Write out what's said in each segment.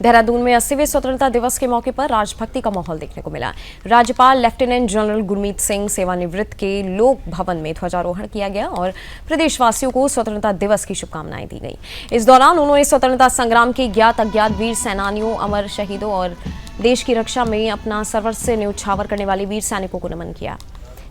देहरादून में 80वें स्वतंत्रता दिवस के मौके पर राजभक्ति का माहौल देखने को मिला। राज्यपाल लेफ्टिनेंट जनरल गुरमीत सिंह सेवानिवृत्त के लोक भवन में ध्वजारोहण किया गया और प्रदेशवासियों को स्वतंत्रता दिवस की शुभकामनाएं दी गई। इस दौरान उन्होंने स्वतंत्रता संग्राम के ज्ञात अज्ञात वीर सेनानियों, अमर शहीदों और देश की रक्षा में अपना सर्वस्व न्यौछावर करने वाले वीर सैनिकों को नमन किया।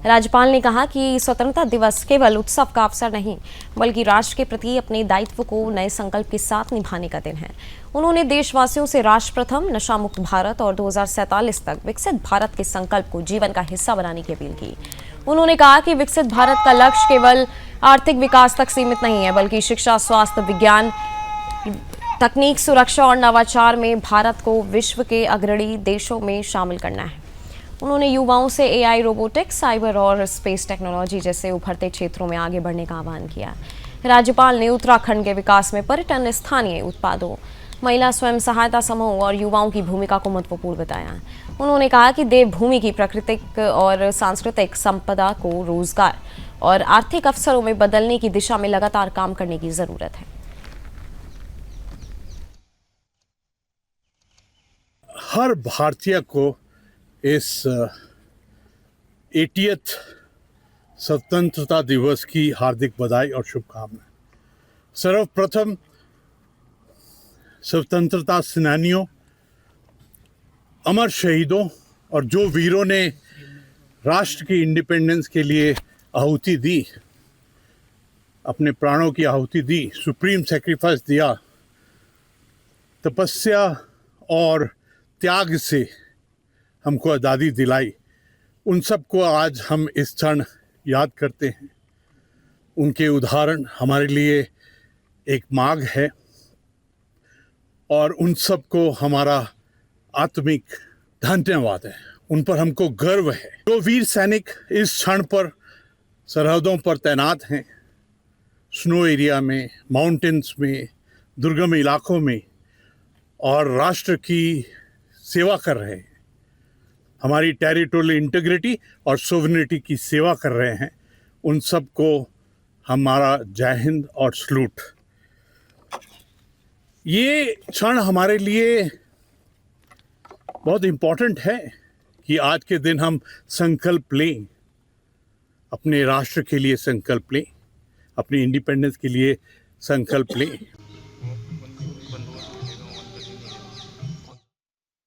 राज्यपाल ने कहा कि स्वतंत्रता दिवस केवल उत्सव का अवसर नहीं, बल्कि राष्ट्र के प्रति अपने दायित्व को नए संकल्प के साथ निभाने का दिन है। उन्होंने देशवासियों से राष्ट्र प्रथम, नशा मुक्त भारत और 2047 तक विकसित भारत के संकल्प को जीवन का हिस्सा बनाने की अपील की। उन्होंने कहा कि विकसित भारत का लक्ष्य केवल आर्थिक विकास तक सीमित नहीं है, बल्कि शिक्षा, स्वास्थ्य, विज्ञान, तकनीक, सुरक्षा और नवाचार में भारत को विश्व के अग्रणी देशों में शामिल करना है। उन्होंने युवाओं से एआई, रोबोटिक्स, साइबर और स्पेस टेक्नोलॉजी जैसे उभरते क्षेत्रों में आगे बढ़ने का आह्वान किया। राज्यपाल ने उत्तराखंड के विकास में पर्यटन, स्थानीय उत्पादों, महिला स्वयं सहायता समूह और युवाओं की भूमिका को महत्वपूर्ण बताया। उन्होंने कहा कि देवभूमि की प्राकृतिक और सांस्कृतिक संपदा को रोजगार और आर्थिक अवसरों में बदलने की दिशा में लगातार काम करने की जरूरत है। हर भारतीय को इस 80th स्वतंत्रता दिवस की हार्दिक बधाई और शुभकामनाएं। सर्वप्रथम स्वतंत्रता सेनानियों, अमर शहीदों और जो वीरों ने राष्ट्र की इंडिपेंडेंस के लिए आहुति दी, अपने प्राणों की आहुति दी, सुप्रीम सैक्रिफाइस दिया, तपस्या और त्याग से हमको आज़ादी दिलाई, उन सबको आज हम इस क्षण याद करते हैं। उनके उदाहरण हमारे लिए एक मार्ग है और उन सबको हमारा आत्मिक धन्यवाद है। उन पर हमको गर्व है। जो वीर सैनिक इस क्षण पर सरहदों पर तैनात हैं, स्नो एरिया में, माउंटेन्स में, दुर्गम इलाकों में, और राष्ट्र की सेवा कर रहे हैं, हमारी टेरिटोरियल इंटीग्रिटी और सोवरेनिटी की सेवा कर रहे हैं, उन सबको हमारा जय हिंद और सलूट। ये क्षण हमारे लिए बहुत इम्पोर्टेंट है कि आज के दिन हम संकल्प लें, अपने राष्ट्र के लिए संकल्प लें, अपनी इंडिपेंडेंस के लिए संकल्प लें।